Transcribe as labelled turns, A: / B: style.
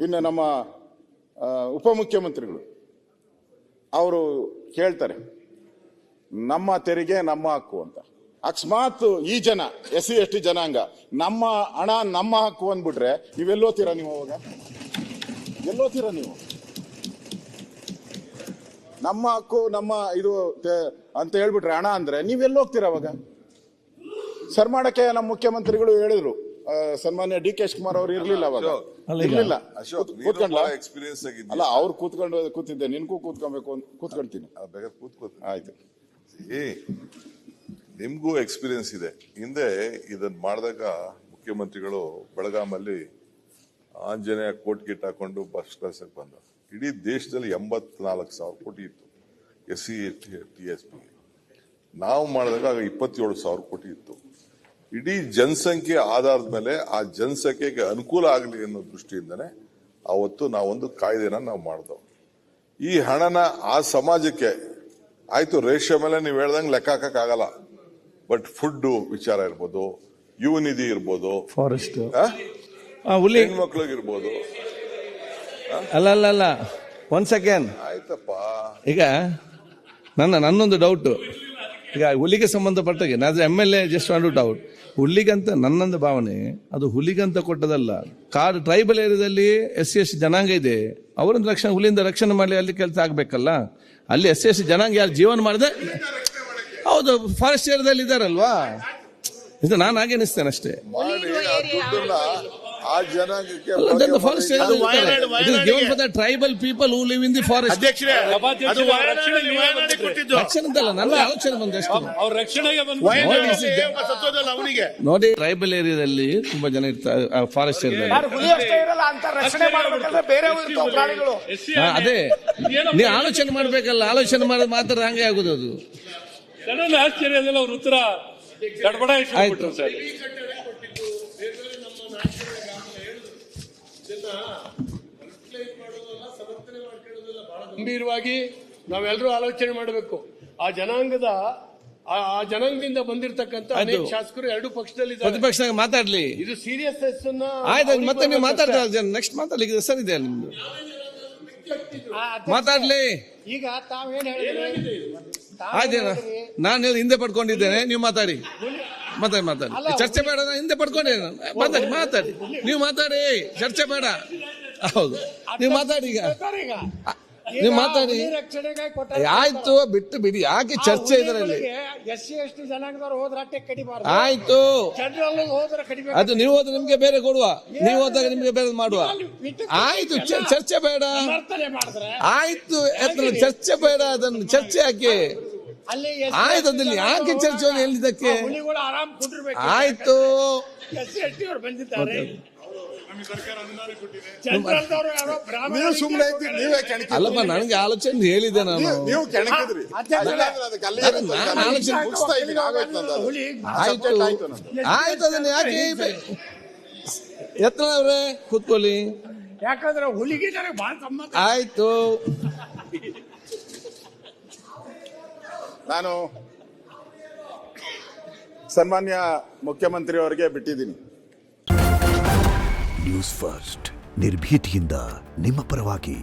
A: ಇನ್ನು ನಮ್ಮ ಉಪಮುಖ್ಯಮಂತ್ರಿಗಳು ಅವರು ಕೇಳ್ತಾರೆ ನಮ್ಮ ತೆರಿಗೆ ನಮ್ಮ ಹಕ್ಕು ಅಂತ. ಅಕಸ್ಮಾತ್ ಈ ಜನ SC/ST ಜನಾಂಗ ನಮ್ಮ ಹಣ ನಮ್ಮ ಹಕ್ಕು ಅಂದ್ಬಿಟ್ರೆ ನೀವೆಲ್ಲೋತೀರಾ? ನೀವು ಅವಾಗ ಎಲ್ಲೋತೀರಾ? ನೀವು ನಮ್ಮ ಹಕ್ಕು ನಮ್ಮ ಇದು ಅಂತ ಹೇಳ್ಬಿಟ್ರೆ ಹಣ ಅಂದ್ರೆ ನೀವೆಲ್ಲೋಗ್ತೀರಾ ಅವಾಗ? ಸರ್ ಮಾಡಕ್ಕೆ ನಮ್ಮ ಮುಖ್ಯಮಂತ್ರಿಗಳು ಹೇಳಿದ್ರು, ಸನ್ಮಾನ್ಯ DK ಶಿವಕುಮಾರ್ ಅವರು ಇರ್ಲಿಲ್ಲ ಅವಾಗ, ಇರ್ಲಿಲ್ಲ. ಅಲ್ಲ, ಅವ್ರು ಕೂತಿದ್ದೆ, ನಿನ್ಗೂ ಕೂತ್ಕೊಬೇಕು ಅಂತ ಕೂತ್ಕೊಳ್ತೀನಿ. ಆಯ್ತು,
B: ನಿಮ್ಗೂ ಎಕ್ಸ್ಪೀರಿಯನ್ಸ್ ಇದೆ. ಹಿಂದೆ ಇದನ್ನ ಮಾಡಿದಾಗ ಮುಖ್ಯಮಂತ್ರಿಗಳು ಬೆಳಗಾಮಲ್ಲಿ ಆಂಜನೇಯ ಕೋಟ್ ಗಿಟ್ ಹಾಕೊಂಡು ಬಸ್ ಕ್ಲಾಸ್ ಬಂದ. ಇಡೀ ದೇಶದಲ್ಲಿ 84,000 ಕೋಟಿ ಇತ್ತು SC/TSP. ನಾವು ಮಾಡಿದಾಗ 27,000 ಕೋಟಿ ಇತ್ತು. ಇಡೀ ಜನಸಂಖ್ಯೆ ಆಧಾರದ ಮೇಲೆ ಆ ಜನಸಂಖ್ಯೆಗೆ ಅನುಕೂಲ ಆಗಲಿ ಅನ್ನೋ ದೃಷ್ಟಿಯಿಂದನೇ ಅವತ್ತು ನಾವೊಂದು ಕಾಯ್ದೆನ ನಾವು ಮಾಡಿದೆವು. ಈ ಹಣನ ಆ ಸಮಾಜಕ್ಕೆ ಆಯ್ತು, ರೇಷಿಯೋ ಮೇಲೆ ನೀವು ಹೇಳ್ದಂಗೆ ಲೆಕ್ಕ ಹಾಕಕ್ಕಾಗಲ್ಲ, ಬಟ್ ಫುಡ್ ವಿಚಾರ ಇರ್ಬೋದು, ಯುವ ನಿಧಿ ಇರ್ಬೋದು,
C: ಫಾರೆಸ್ಟ್
B: ಹೆಣ್ಮಕ್ಳಿಗೆ ಇರ್ಬೋದು.
C: ಅಲ್ಲ ಒಂದ್ ಸೆಕೆಂಡ್
B: ಆಯ್ತಪ್ಪ.
C: ಈಗ ನನ್ನೊಂದು ಡೌಟ್, ಈಗ ಹುಲಿಗೆ ಸಂಬಂಧಪಟ್ಟಾಗೆ ನಾನು MLA just want to doubt, ಹುಲಿಗಂತ ನನ್ನೊಂದು ಭಾವನೆ, ಅದು ಹುಲಿಗಂತ ಕೊಟ್ಟದಲ್ಲ. ಕಾಡು ಟ್ರೈಬಲ್ ಏರಿಯಾದಲ್ಲಿ SC/ST ಜನಾಂಗ ಇದೆ, ಅವರೊಂದು ರಕ್ಷಣೆ, ಹುಲಿಯಿಂದ ರಕ್ಷಣೆ ಮಾಡಿ ಅಲ್ಲಿ ಕೆಲಸ ಆಗ್ಬೇಕಲ್ಲ. ಅಲ್ಲಿ SC/ST ಜನಾಂಗ ಯಾರು ಜೀವನ ಮಾಡಿದೆ, ಹೌದು, ಫಾರೆಸ್ಟ್ ಏರಿಯಾದಲ್ಲಿ ಇದ್ದಾರಲ್ವಾ, ಇದು ನಾನು ಹಾಗೆ ಅನಿಸ್ತೇನೆ ಅಷ್ಟೇ.
B: ಆ ಜನಾಂಗಕ್ಕೆ
C: tribal people who live in the forest. ನನ್ನ ಆಲೋಚನೆ ಬಂದ ನೋಡಿ, ಟ್ರೈಬಲ್ ಏರಿಯಾದಲ್ಲಿ ತುಂಬಾ ಜನ ಇರ್ತಾರೆ, ಫಾರೆಸ್ಟ್ ಏರಿಯಾದಲ್ಲಿ. ಅದೇ ನೀವು ಆಲೋಚನೆ ಮಾಡ್ಬೇಕಲ್ಲ, ಆಲೋಚನೆ ಮಾಡೋದು ಮಾತ್ರ ಹಂಗೆ ಆಗುದು. ಅದು
D: ಆಶ್ಚರ್ಯದಲ್ಲಿ ಅವ್ರ ಉತ್ತರ
C: ಆಯ್ತು.
D: ಗಂಭೀರವಾಗಿ ನಾವೆಲ್ಲರೂ ಆಲೋಚನೆ ಮಾಡಬೇಕು. ಆ ಜನಾಂಗದಿಂದ ಬಂದಿರತಕ್ಕಂತ ಅನೇಕ ಶಾಸಕರು ಎರಡು ಪಕ್ಷದಲ್ಲಿ
C: ಪ್ರತಿಪಕ್ಷ ಮಾತಾಡ್ಲಿ,
D: ಇದು ಸೀರಿಯಸ್ನೆಸ್
C: ಆಯ್ತು. ಮತ್ತೆ ನೀವು ಮಾತಾಡ್ತಾ ನೆಕ್ಸ್ಟ್ ಮಾತಾಡ್ಲಿಕ್ಕೆ ಸರ್ ಇದೆ ನಿಮ್ದು, ಮಾತಾಡ್ಲಿ.
D: ಈಗ ತಾವೇನ್ ಹೇಳಿದ್ರಿ?
C: ಆಯ್ತೇನ, ನಾನು ಹಿಂದೆ ಪಡ್ಕೊಂಡಿದ್ದೇನೆ, ನೀವು ಮಾತಾಡಿ. ಚರ್ಚೆ ಬೇಡ, ನಾನು ಹಿಂದೆ ಪಡ್ಕೊಂಡಿದ್ದೇನೆ, ಮಾತಾಡಿ ನೀವು ಮಾತಾಡಿ, ಚರ್ಚೆ ಬೇಡ. ಹೌದು, ನೀವು ಮಾತಾಡಿ. ಈಗ ನೀವು ಮಾತಾಡಿ, ಆಯ್ತು, ಬಿಟ್ಟು ಬಿಡಿ, ಯಾಕೆ ಚರ್ಚೆ ಇದರಲ್ಲಿ?
D: SC/ST ಜನಾಂಗದವ್ರು ಹೋದ್ರೆ ಅಟ್ಟೆ ಕಡಿಬಾರ್ದು.
C: ಆಯ್ತು,
D: ಹೋದ್ರೆ ಕಡಿಬೇಕು.
C: ಅದು ನೀವು ಹೋದ್ರೆ ನಿಮ್ಗೆ ಬೇರೆ ಕೊಡುವ, ನೀವು ಹೋದಾಗ ನಿಮ್ಗೆ ಬೇರೆ ಮಾಡುವ. ಆಯ್ತು, ಚರ್ಚೆ ಬೇಡ. ಆಯ್ತು, ಚರ್ಚೆ ಬೇಡ, ಅದನ್ನು ಚರ್ಚೆ ಯಾಕೆ? ಆಯ್ತು, ಅದಲ್ಲಿ ಯಾಕೆ ಚರ್ಚೆ ಹೇಳಿದ್ದಕ್ಕೆ? ಆಯ್ತು, ಅಲ್ಲಪ್ಪ, ನನಗೆ ಆಲೋಚನೆ ಹೇಳಿದೆ, ನಾನು ಆಯ್ತು, ಅದನ್ನ ಯಾಕೆ ಯತ್ನವ್ರೆ ಕೂತ್ಕೊಳ್ಳಿ.
D: ಯಾಕಂದ್ರೆ ಹುಲಿಗೆ
C: ಆಯ್ತು.
A: ನಾನು ಸನ್ಮಾನ್ಯ ಮುಖ್ಯಮಂತ್ರಿ ಅವರಿಗೆ ಬಿಟ್ಟಿದ್ದೀನಿ.
E: ನ್ಯೂಸ್ ಫಸ್ಟ್, ನಿರ್ಭೀತಿಯಿಂದ ನಿಮ್ಮ ಪರವಾಗಿ.